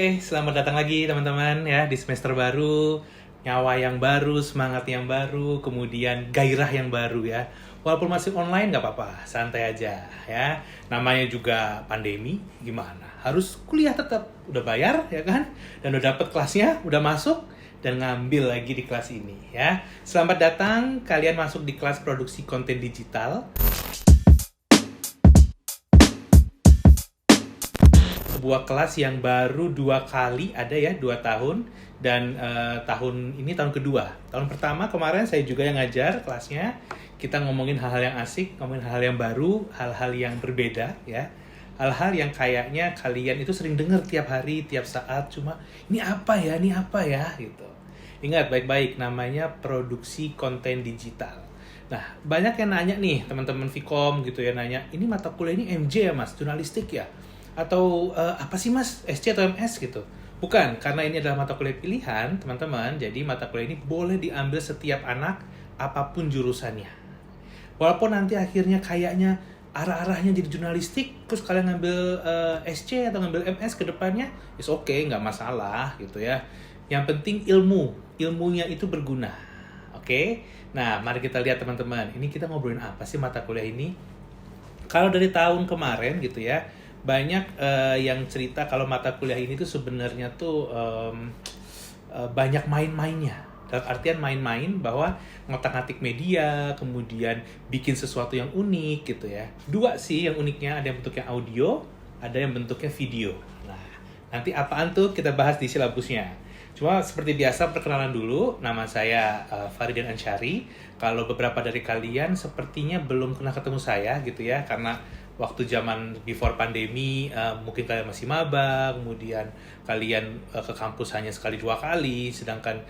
Oke, selamat datang lagi teman-teman ya di semester baru, nyawa yang baru, semangat yang baru, kemudian gairah yang baru ya. Walaupun masih online nggak apa-apa, santai aja ya. Namanya juga pandemi, gimana? Harus kuliah tetap, udah bayar ya kan? Dan udah dapet kelasnya, udah masuk dan ngambil lagi di kelas ini ya. Selamat datang, kalian masuk di kelas produksi konten digital. Sebuah kelas yang baru 2 kali ada ya, 2 tahun. Dan tahun ini tahun kedua. Tahun pertama kemarin saya juga yang ngajar kelasnya. Kita ngomongin hal-hal yang asik, ngomongin hal-hal yang baru, hal-hal yang berbeda ya. Hal-hal yang kayaknya kalian itu sering dengar tiap hari, tiap saat. Cuma ini apa ya gitu. Ingat baik-baik, namanya produksi konten digital. Nah, banyak yang nanya nih, teman-teman Vkom gitu ya, nanya, ini mata kuliah ini MJ ya mas, jurnalistik ya? Atau apa sih mas, SC atau MS gitu? Bukan, karena ini adalah mata kuliah pilihan, teman-teman. Jadi mata kuliah ini boleh diambil setiap anak, apapun jurusannya. Walaupun nanti akhirnya kayaknya arah-arahnya jadi jurnalistik, terus kalian ngambil SC atau ngambil MS ke depannya, is okay, nggak masalah gitu ya. Yang penting ilmunya itu berguna. Oke? Nah, mari kita lihat teman-teman. Ini kita ngobrolin apa sih mata kuliah ini? Kalau dari tahun kemarin gitu ya, banyak yang cerita kalau mata kuliah ini tuh sebenarnya tuh banyak main-mainnya. Dalam artian main-main bahwa ngotak-ngatik media, kemudian bikin sesuatu yang unik gitu ya. Dua sih yang uniknya, ada yang bentuknya audio, ada yang bentuknya video. Nah, nanti apaan tuh kita bahas di silabusnya. Cuma seperti biasa perkenalan dulu, nama saya Faridin Ansyari. Kalau beberapa dari kalian sepertinya belum pernah ketemu saya gitu ya, karena waktu zaman before pandemi mungkin kalian masih maba, kemudian kalian ke kampus hanya sekali 2 kali, sedangkan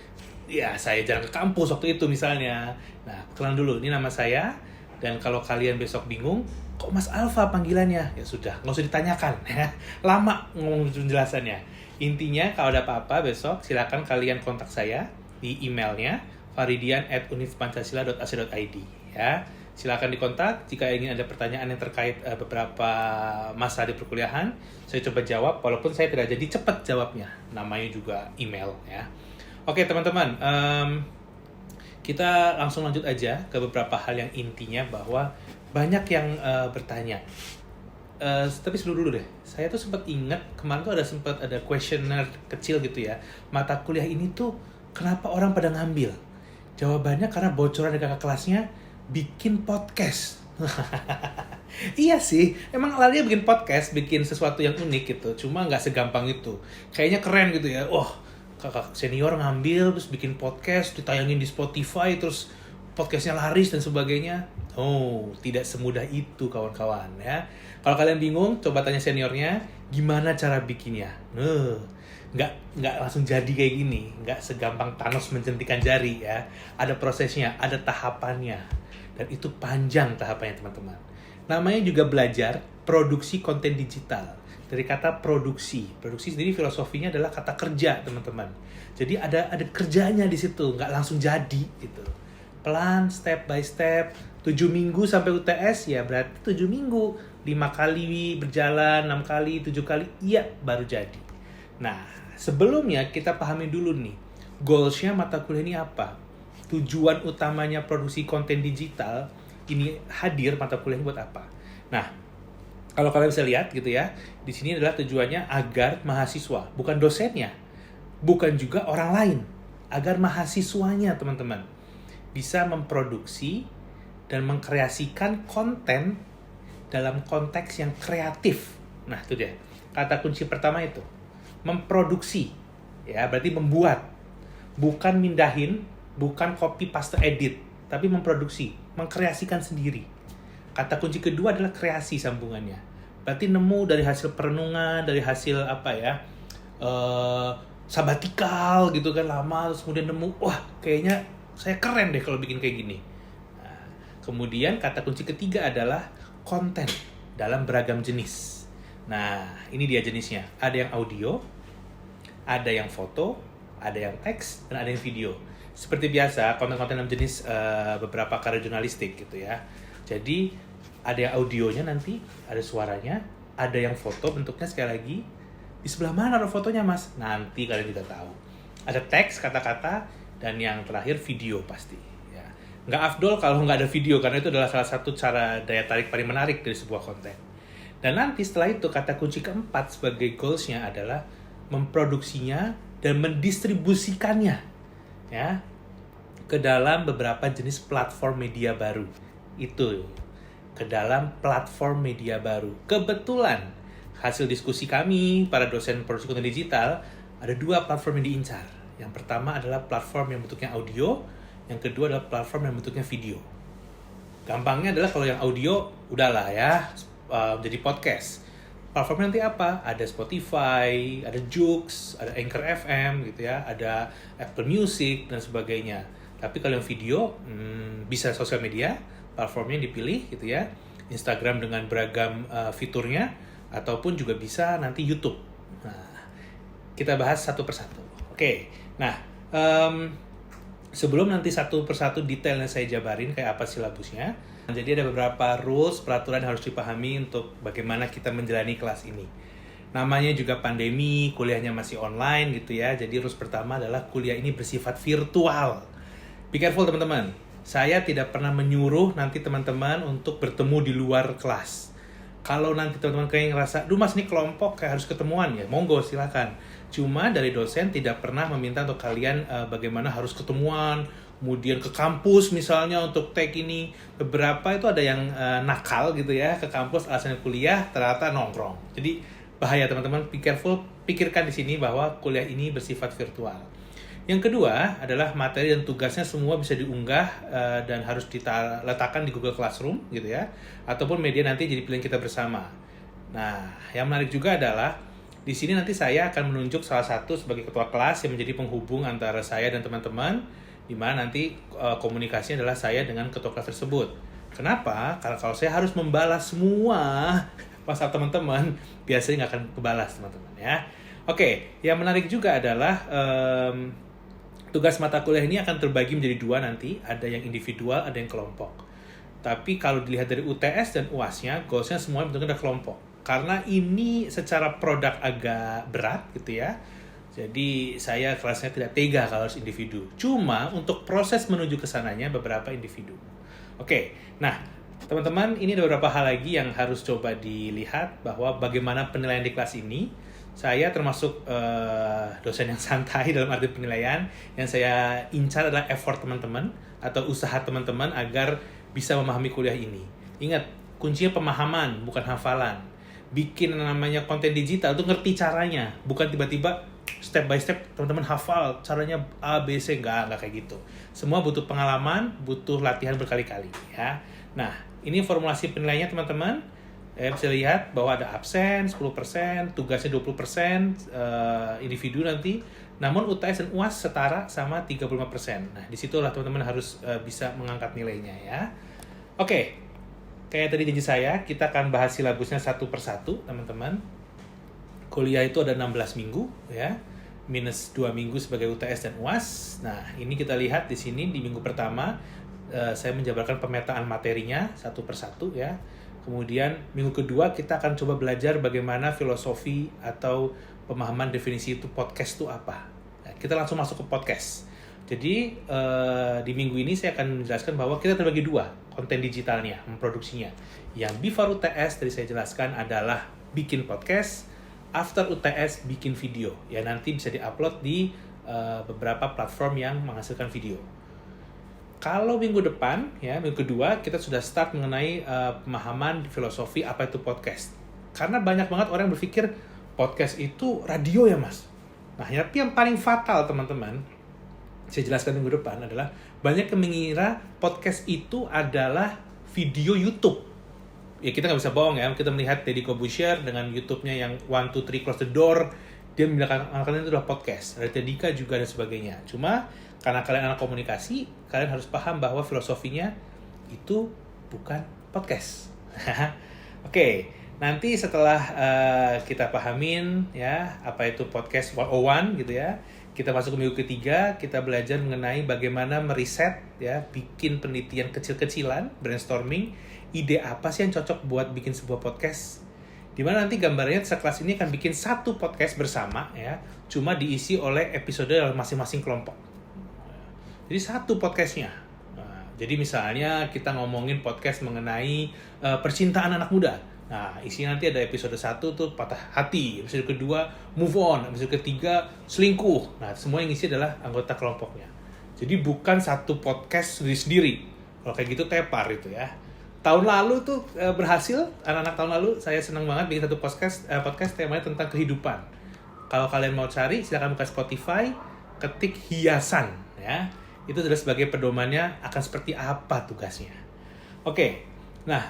ya saya jarang ke kampus waktu itu misalnya. Nah, kenalan dulu, ini nama saya. Dan kalau kalian besok bingung, kok Mas Alfa panggilannya? Ya sudah, nggak usah ditanyakan ya. Lama ngomong penjelasannya. Intinya kalau ada apa-apa besok silakan kalian kontak saya di emailnya faridian@univpancasila.ac.id ya. Silakan dikontak jika ingin ada pertanyaan yang terkait beberapa masa di perkuliahan. Saya coba jawab walaupun saya tidak jadi cepat jawabnya. Namanya juga email ya. Oke teman-teman, kita langsung lanjut aja ke beberapa hal yang intinya bahwa banyak yang bertanya. Tapi sebelum dulu deh, saya tuh sempat ingat kemarin tuh sempat ada questionnaire kecil gitu ya. Mata kuliah ini tuh kenapa orang pada ngambil? Jawabannya karena bocoran dari kakak kelasnya bikin podcast. Iya sih, emang larinya bikin podcast, bikin sesuatu yang unik gitu. Cuma nggak segampang itu. Kayaknya keren gitu ya. Wah, kakak senior ngambil terus bikin podcast, ditayangin di Spotify, terus podcastnya laris dan sebagainya. Oh, tidak semudah itu kawan-kawan ya. Kalau kalian bingung, coba tanya seniornya gimana cara bikinnya. Nggak langsung jadi kayak gini, nggak segampang Thanos menjentikan jari ya. Ada prosesnya, ada tahapannya, dan itu panjang tahapannya teman-teman. Namanya juga belajar produksi konten digital. Dari kata produksi sendiri filosofinya adalah kata kerja teman-teman. Jadi ada kerjanya di situ, nggak langsung jadi gitu. Pelan, step by step, 7 minggu sampai UTS ya berarti 7 minggu, 5 kali berjalan, 6 kali, 7 kali, iya baru jadi. Nah, sebelumnya kita pahami dulu nih, goals-nya mata kuliah ini apa? Tujuan utamanya produksi konten digital ini hadir mata kuliah buat apa? Nah, kalau kalian bisa lihat gitu ya, di sini adalah tujuannya agar mahasiswa, bukan dosennya, bukan juga orang lain, agar mahasiswanya teman-teman bisa memproduksi dan mengkreasikan konten dalam konteks yang kreatif. Nah, itu dia. Kata kunci pertama itu. Memproduksi. Ya, berarti membuat. Bukan mindahin, bukan copy paste edit, tapi memproduksi, mengkreasikan sendiri. Kata kunci kedua adalah kreasi sambungannya. Berarti nemu dari hasil perenungan, dari hasil sabatikal gitu kan lama, terus kemudian nemu, wah kayaknya saya keren deh kalau bikin kayak gini. Nah, kemudian kata kunci ketiga adalah konten dalam beragam jenis. Nah, ini dia jenisnya. Ada yang audio, ada yang foto, ada yang teks, dan ada yang video. Seperti biasa, konten-konten dalam jenis beberapa karya jurnalistik gitu ya. Jadi, ada yang audionya nanti, ada suaranya, ada yang foto bentuknya sekali lagi, Di sebelah mana ada fotonya mas? Nanti kalian juga tahu. Ada teks, kata-kata, dan yang terakhir video pasti. Ya. Nggak afdol kalau nggak ada video, karena itu adalah salah satu cara daya tarik paling menarik dari sebuah konten. Dan nanti setelah itu, kata kunci keempat sebagai goals-nya adalah memproduksinya dan mendistribusikannya ya ke dalam beberapa jenis platform media baru. Itu ke dalam platform media baru. Kebetulan hasil diskusi kami para dosen produksi konten digital, ada 2 platform yang diincar. Yang pertama adalah platform yang bentuknya audio, yang kedua adalah platform yang bentuknya video. Gampangnya adalah kalau yang audio udahlah ya, jadi podcast. Platformnya nanti apa? Ada Spotify, ada Joox, ada Anchor FM gitu ya, ada Apple Music dan sebagainya. Tapi kalau yang video bisa sosial media, platformnya dipilih gitu ya, Instagram dengan beragam fiturnya, ataupun juga bisa nanti YouTube. Nah, kita bahas satu persatu. Oke, nah sebelum nanti satu persatu detailnya saya jabarin kayak apa silabusnya, jadi ada beberapa rules, peraturan yang harus dipahami untuk bagaimana kita menjalani kelas ini. Namanya juga pandemi, kuliahnya masih online gitu ya. Jadi rules pertama adalah kuliah ini bersifat virtual. Be careful teman-teman. Saya tidak pernah menyuruh nanti teman-teman untuk bertemu di luar kelas. Kalau nanti teman-teman kayak ngerasa, duh mas ini kelompok kayak harus ketemuan ya, monggo silakan. Cuma dari dosen tidak pernah meminta untuk kalian bagaimana harus ketemuan, kemudian ke kampus misalnya untuk tag ini. Beberapa itu ada yang nakal gitu ya, ke kampus alasannya kuliah, ternyata nongkrong. Jadi bahaya teman-teman, be careful, pikirkan di sini bahwa kuliah ini bersifat virtual. Yang kedua adalah materi dan tugasnya semua bisa diunggah dan harus diletakkan di Google Classroom gitu ya, ataupun media nanti jadi pilihan kita bersama. Nah, yang menarik juga adalah di sini nanti saya akan menunjuk salah satu sebagai ketua kelas yang menjadi penghubung antara saya dan teman-teman, di mana nanti komunikasinya adalah saya dengan ketua kelas tersebut. Kenapa? Karena kalau saya harus membalas semua masalah teman-teman, biasanya nggak akan kebalas teman-teman ya. Oke, yang menarik juga adalah tugas mata kuliah ini akan terbagi menjadi 2 nanti, ada yang individual, ada yang kelompok. Tapi kalau dilihat dari UTS dan UAS-nya, goals-nya semuanya bentuknya ada kelompok. Karena ini secara produk agak berat gitu ya. Jadi saya kelasnya tidak tega kalau harus individu. Cuma untuk proses menuju ke sananya beberapa individu. Oke, nah teman-teman ini ada beberapa hal lagi yang harus coba dilihat bahwa bagaimana penilaian di kelas ini. Saya termasuk dosen yang santai dalam arti penilaian. Yang saya incar adalah effort teman-teman atau usaha teman-teman agar bisa memahami kuliah ini. Ingat, kuncinya pemahaman, bukan hafalan. Bikin namanya konten digital itu ngerti caranya, bukan tiba-tiba step by step teman-teman hafal caranya A, B, C, enggak kayak gitu. Semua butuh pengalaman, butuh latihan berkali-kali ya. Nah, ini formulasi penilaiannya teman-teman. Bisa lihat bahwa ada absen 10%, tugasnya 20%, individu nanti. Namun UTS dan UAS setara sama 35%. Nah, disitulah teman-teman harus bisa mengangkat nilainya ya. Oke, kayak tadi janji saya, kita akan bahas silabusnya satu persatu, teman-teman. Kuliah itu ada 16 minggu ya, minus 2 minggu sebagai UTS dan UAS. Nah, ini kita lihat di sini di minggu pertama, saya menjabarkan pemetaan materinya satu persatu ya. Kemudian minggu kedua kita akan coba belajar bagaimana filosofi atau pemahaman definisi itu podcast itu apa. Nah, kita langsung masuk ke podcast. Jadi di minggu ini saya akan menjelaskan bahwa kita terbagi 2 konten digitalnya, memproduksinya. Yang before UTS tadi saya jelaskan adalah bikin podcast, after UTS bikin video. Ya nanti bisa diupload di beberapa platform yang menghasilkan video. Kalau minggu depan, ya minggu kedua, kita sudah start mengenai pemahaman filosofi apa itu podcast. Karena banyak banget orang yang berpikir podcast itu radio ya mas. Nah, tapi yang paling fatal teman-teman, saya jelaskan minggu depan adalah banyak yang mengira podcast itu adalah video YouTube. Ya kita nggak bisa bohong ya, kita melihat Deddy Corbuzier dengan YouTube-nya yang 1, 2, 3 close the door, dia membilang itu adalah podcast. Raditya Dika juga dan sebagainya. Cuma karena kalian anak komunikasi, kalian harus paham bahwa filosofinya itu bukan podcast. Oke, nanti setelah kita pahamin ya apa itu podcast 101 gitu ya, kita masuk ke minggu ketiga, kita belajar mengenai bagaimana meriset ya, bikin penelitian kecil-kecilan, brainstorming, ide apa sih yang cocok buat bikin sebuah podcast. Dimana nanti gambarnya sekelas ini akan bikin satu podcast bersama ya, cuma diisi oleh episode masing-masing kelompok. Jadi satu podcastnya. Nah, jadi misalnya kita ngomongin podcast mengenai percintaan anak muda. Nah, isinya nanti ada episode 1 tuh patah hati, episode kedua move on, episode ketiga selingkuh. Nah, semua yang isi adalah anggota kelompoknya. Jadi bukan satu podcast sendiri-sendiri. Kalau kayak gitu tepar itu ya. Tahun lalu tuh berhasil, anak-anak tahun lalu saya senang banget bikin satu podcast temanya tentang kehidupan. Kalau kalian mau cari, silakan buka Spotify, ketik hiasan ya. Itu adalah sebagai pedomannya akan seperti apa tugasnya. Oke. Nah,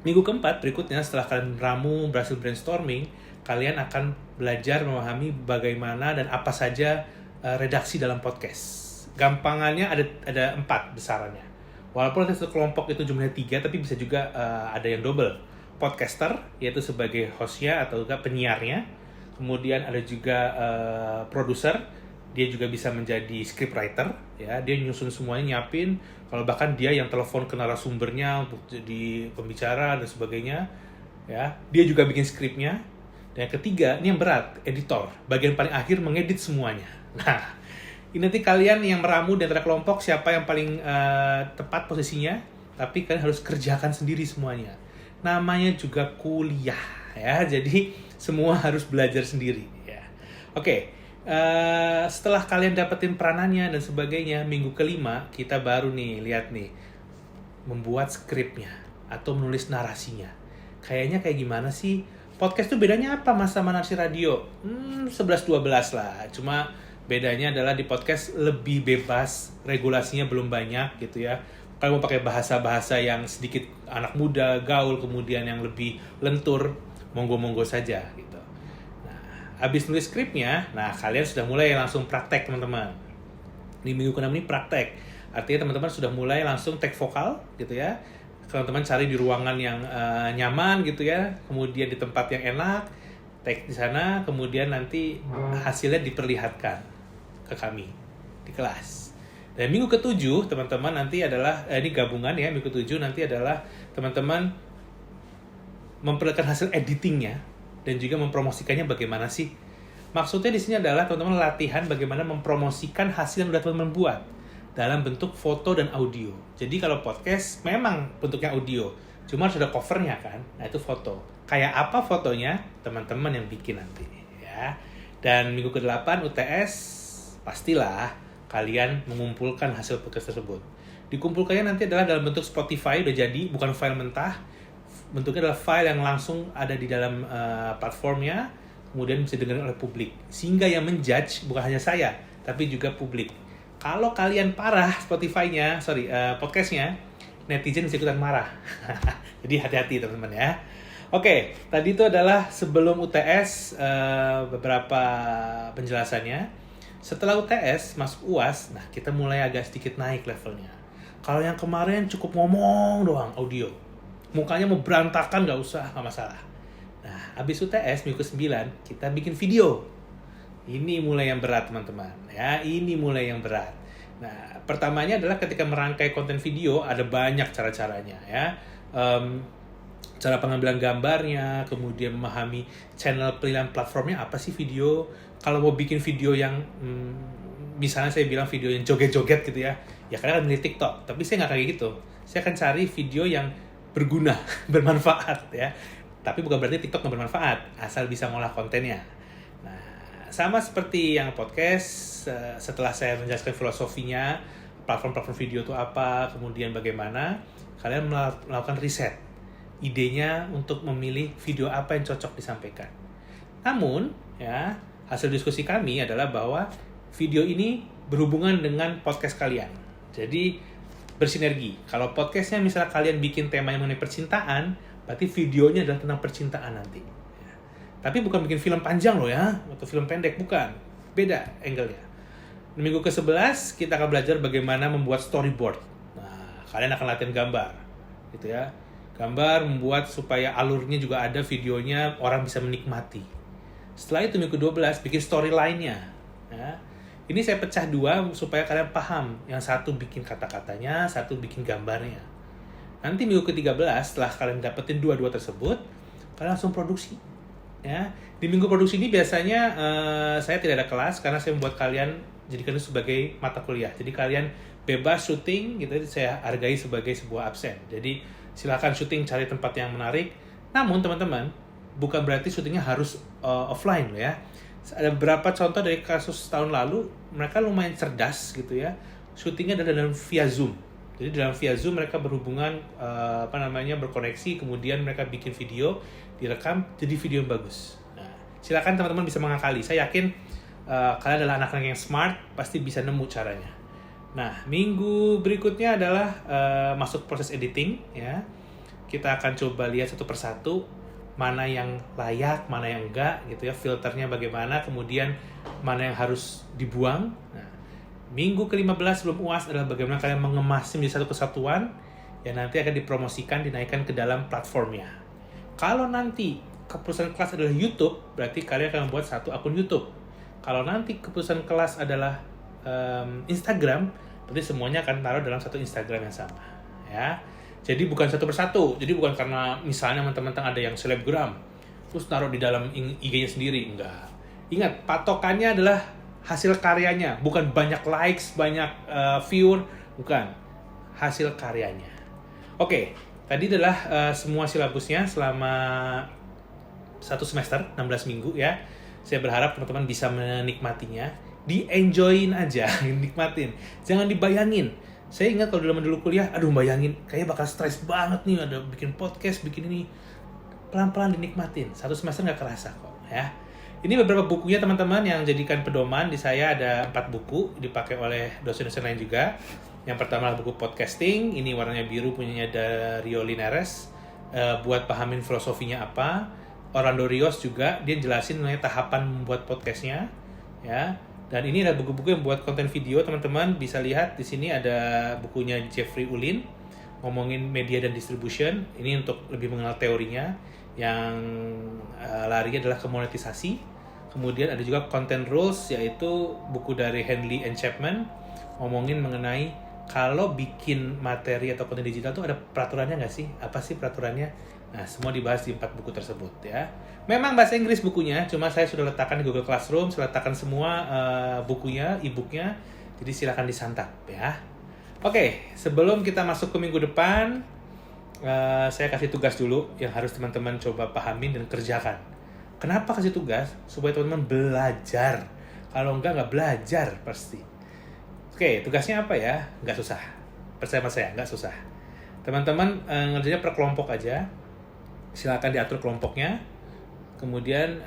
minggu keempat berikutnya setelah kalian ramu berhasil brainstorming, kalian akan belajar memahami bagaimana dan apa saja redaksi dalam podcast. Gampangannya ada 4 besarannya. Walaupun satu kelompok itu jumlahnya 3, tapi bisa juga ada yang double. Podcaster, yaitu sebagai hostnya atau juga penyiarnya. Kemudian ada juga produser, dia juga bisa menjadi scriptwriter, ya. Dia nyusun semuanya, nyiapin. Kalau bahkan dia yang telepon ke narasumbernya untuk jadi pembicara dan sebagainya, ya. Dia juga bikin skripnya. Dan yang ketiga, ini yang berat, editor. Bagian paling akhir mengedit semuanya. Nah, ini nanti kalian yang meramu di antara kelompok siapa yang paling tepat posisinya, tapi kalian harus kerjakan sendiri semuanya. Namanya juga kuliah, ya. Jadi semua harus belajar sendiri, ya. Oke. Setelah kalian dapetin peranannya dan sebagainya, minggu kelima kita baru nih lihat nih membuat skripnya atau menulis narasinya. Kayaknya kayak gimana sih? Podcast tuh bedanya apa mas sama narasi radio? 11-12 lah. Cuma bedanya adalah di podcast lebih bebas, regulasinya belum banyak gitu ya. Kalau mau pakai bahasa-bahasa yang sedikit anak muda, gaul, kemudian yang lebih lentur, monggo-monggo saja gitu. Habis nulis skripnya, nah kalian sudah mulai langsung praktek teman-teman. Di minggu ke-6 ini praktek. Artinya teman-teman sudah mulai langsung take vokal gitu ya. Teman-teman cari di ruangan yang nyaman gitu ya. Kemudian di tempat yang enak, take di sana, kemudian nanti hasilnya diperlihatkan ke kami di kelas. Dan minggu ke-7 teman-teman nanti adalah ini gabungan ya, minggu ke-7 nanti adalah teman-teman memperlihatkan hasil editingnya dan juga mempromosikannya bagaimana sih. Maksudnya di sini adalah teman-teman latihan bagaimana mempromosikan hasil yang sudah teman-teman buat dalam bentuk foto dan audio. Jadi kalau podcast memang bentuknya audio, cuma harus ada covernya kan. Nah itu foto. Kayak apa fotonya? Teman-teman yang bikin nanti ya. Dan minggu ke-8 UTS pastilah kalian mengumpulkan hasil podcast tersebut. Dikumpulkannya nanti adalah dalam bentuk Spotify udah jadi, bukan file mentah. Bentuknya adalah file yang langsung ada di dalam platformnya, kemudian bisa didengar oleh publik. Sehingga yang menjudge bukan hanya saya, tapi juga publik. Kalau kalian parah Spotify-nya, podcastnya, netizen bisa ikutan marah. Jadi hati-hati teman-teman ya. Oke, tadi itu adalah sebelum UTS beberapa penjelasannya. Setelah UTS, masuk UAS, nah kita mulai agak sedikit naik levelnya. Kalau yang kemarin cukup ngomong doang, audio. Mukanya mau berantakan nggak usah, nggak masalah. Nah, habis UTS minggu ke-9 kita bikin video. Ini mulai yang berat teman-teman, ya. Ini mulai yang berat. Nah, pertamanya adalah ketika merangkai konten video ada banyak cara-caranya, ya. Cara pengambilan gambarnya, kemudian memahami channel pilihan platformnya apa sih video. Kalau mau bikin video yang misalnya saya bilang video yang joget-joget gitu ya, ya kalian akan milih TikTok. Tapi saya nggak kayak gitu. Saya akan cari video yang berguna, bermanfaat ya. Tapi bukan berarti TikTok nggak bermanfaat, asal bisa ngolah kontennya. Nah, sama seperti yang podcast, setelah saya menjelaskan filosofinya, platform-platform video itu apa, kemudian bagaimana, kalian melakukan riset. Idenya untuk memilih video apa yang cocok disampaikan. Namun, ya, hasil diskusi kami adalah bahwa video ini berhubungan dengan podcast kalian. Jadi, bersinergi. Kalau podcastnya misalnya kalian bikin tema yang mengenai percintaan, berarti videonya adalah tentang percintaan nanti. Ya. Tapi bukan bikin film panjang loh ya, atau film pendek, bukan. Beda angle-nya. Di minggu ke-11, kita akan belajar bagaimana membuat storyboard. Nah, kalian akan latihan gambar. Gitu ya. Gambar membuat supaya alurnya juga ada videonya, orang bisa menikmati. Setelah itu minggu ke-12, bikin storyline-nya. Ya. Ini saya pecah 2 supaya kalian paham. Yang satu bikin kata-katanya, satu bikin gambarnya. Nanti minggu ke-13 setelah kalian dapetin 2 tersebut, kalian langsung produksi. Ya, di minggu produksi ini biasanya saya tidak ada kelas karena saya membuat kalian jadikan itu sebagai mata kuliah. Jadi kalian bebas syuting gitu, saya hargai sebagai sebuah absen. Jadi silakan syuting, cari tempat yang menarik. Namun teman-teman, bukan berarti syutingnya harus offline loh ya. Ada beberapa contoh dari kasus tahun lalu, mereka lumayan cerdas gitu ya. Syutingnya adalah dalam via Zoom. Jadi dalam via Zoom mereka berhubungan berkoneksi, kemudian mereka bikin video, direkam jadi video yang bagus. Nah, silakan teman-teman bisa mengakali. Saya yakin kalian adalah anak-anak yang smart, pasti bisa nemu caranya. Nah, minggu berikutnya adalah masuk proses editing ya. Kita akan coba lihat satu persatu mana yang layak, mana yang enggak gitu ya, filternya bagaimana, kemudian mana yang harus dibuang. Nah, minggu ke-15 sebelum UAS adalah bagaimana kalian mengemasnya menjadi satu kesatuan yang nanti akan dipromosikan, dinaikkan ke dalam platformnya. Kalau nanti keputusan kelas adalah YouTube, berarti kalian akan membuat satu akun YouTube. Kalau nanti keputusan kelas adalah Instagram, berarti semuanya akan taruh dalam satu Instagram yang sama ya. Jadi bukan satu persatu. Jadi bukan karena misalnya teman-teman ada yang selebgram terus taruh di dalam IG-nya sendiri, enggak. Ingat, patokannya adalah hasil karyanya, bukan banyak likes, banyak viewer, bukan. Hasil karyanya. Oke, tadi adalah semua silabusnya selama satu semester, 16 minggu ya. Saya berharap teman-teman bisa menikmatinya. Di-enjoyin aja, nikmatin. Jangan dibayangin. Saya ingat kalau dulu kuliah, bayangin, kayaknya bakal stres banget nih, ada bikin podcast, bikin ini. Pelan-pelan dinikmatin, satu semester nggak kerasa kok ya. Ini beberapa bukunya teman-teman yang jadikan pedoman. Di saya ada 4 buku, dipakai oleh dosen-dosen lain juga. Yang pertama adalah buku podcasting, ini warnanya biru, punyanya Dario Linares. Buat pahamin filosofinya apa. Orlando Rios juga, dia jelasin mengenai tahapan membuat podcastnya ya. Dan ini adalah buku-buku yang buat konten video, teman-teman bisa lihat di sini ada bukunya Jeffrey Ulin ngomongin media dan distribution. Ini untuk lebih mengenal teorinya, yang larinya adalah ke monetisasi. Kemudian ada juga content rules, yaitu buku dari Henley and Chapman ngomongin mengenai kalau bikin materi atau konten digital tuh ada peraturannya nggak sih? Apa sih peraturannya? Nah, semua dibahas di 4 buku tersebut ya. Memang bahasa Inggris bukunya, cuma saya sudah letakkan di Google Classroom, saya letakkan semua bukunya, e-booknya, jadi silakan disantap ya. Oke, sebelum kita masuk ke minggu depan, saya kasih tugas dulu yang harus teman-teman coba pahamin dan kerjakan. Kenapa kasih tugas? Supaya teman-teman belajar. Kalau nggak belajar pasti. Oke, tugasnya apa ya? Nggak susah. Percaya sama saya, nggak susah. Teman-teman ngerjainnya per kelompok aja. Silakan diatur kelompoknya, kemudian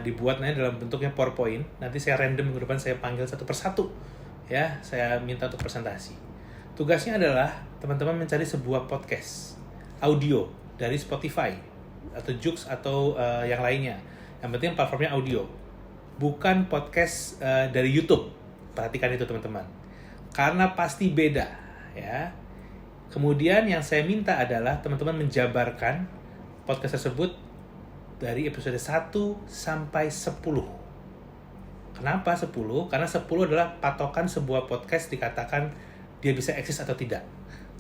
dibuat dalam bentuknya PowerPoint. Nanti saya random minggu depan, saya panggil satu persatu ya, saya minta untuk presentasi. Tugasnya adalah teman-teman mencari sebuah podcast audio dari Spotify atau Joox atau yang lainnya. Yang penting platformnya audio, bukan podcast dari YouTube. Perhatikan itu teman-teman, karena pasti beda ya. Kemudian yang saya minta adalah teman-teman menjabarkan podcast tersebut dari episode 1 sampai 10. Kenapa 10? Karena 10 adalah patokan sebuah podcast dikatakan dia bisa eksis atau tidak.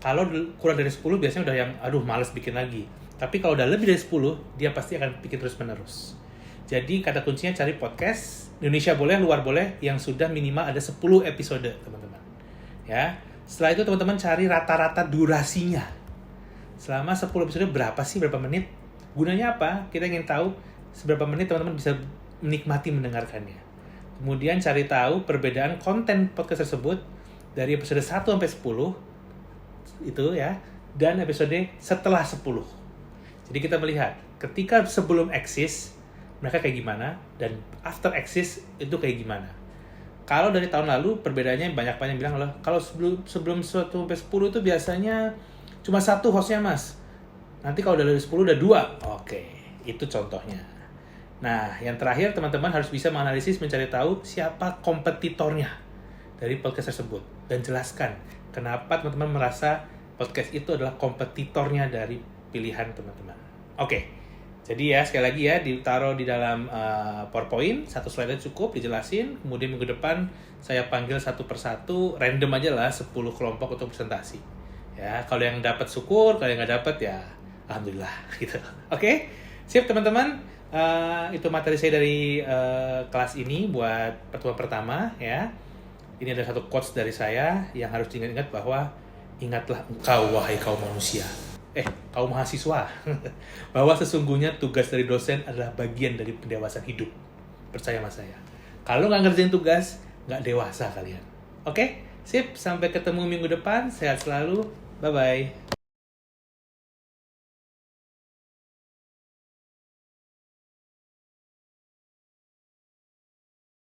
Kalau kurang dari 10 biasanya udah yang males bikin lagi. Tapi kalau udah lebih dari 10, dia pasti akan bikin terus-menerus. Jadi kata kuncinya cari podcast, Indonesia boleh, luar boleh, yang sudah minimal ada 10 episode, teman-teman. Ya. Setelah itu teman-teman cari rata-rata durasinya. Selama 10 episode berapa sih, berapa menit? Gunanya apa? Kita ingin tahu seberapa menit teman-teman bisa menikmati mendengarkannya. Kemudian cari tahu perbedaan konten podcast tersebut dari episode 1 sampai 10 itu ya, dan episode setelah 10. Jadi kita melihat ketika sebelum eksis mereka kayak gimana, dan after eksis itu kayak gimana. Kalau dari tahun lalu perbedaannya banyak yang bilang loh, kalau sebelum 1 sampai 10 itu biasanya cuma 1 hostnya mas. Nanti kalau udah dari 10 udah 2. Oke, itu contohnya. Nah, yang terakhir teman-teman harus bisa menganalisis, mencari tahu siapa kompetitornya dari podcast tersebut. Dan jelaskan kenapa teman-teman merasa podcast itu adalah kompetitornya dari pilihan teman-teman. Oke, jadi ya sekali lagi ya, ditaruh di dalam PowerPoint, 1 slide cukup, dijelasin. Kemudian minggu depan saya panggil satu persatu, random aja lah, 10 kelompok untuk presentasi. Ya, kalau yang dapat syukur, kalau yang nggak dapat ya alhamdulillah gitu. Oke? Siap teman-teman, itu materi saya dari kelas ini buat pertemuan pertama ya. Ini ada satu quotes dari saya yang harus diingat-ingat bahwa ingatlah engkau wahai kaum manusia, kaum mahasiswa, bahwa sesungguhnya tugas dari dosen adalah bagian dari pendewasaan hidup. Percaya sama saya. Kalau nggak ngerjain tugas, nggak dewasa kalian. Oke? Sip, sampai ketemu minggu depan. Sehat selalu. Bye-bye.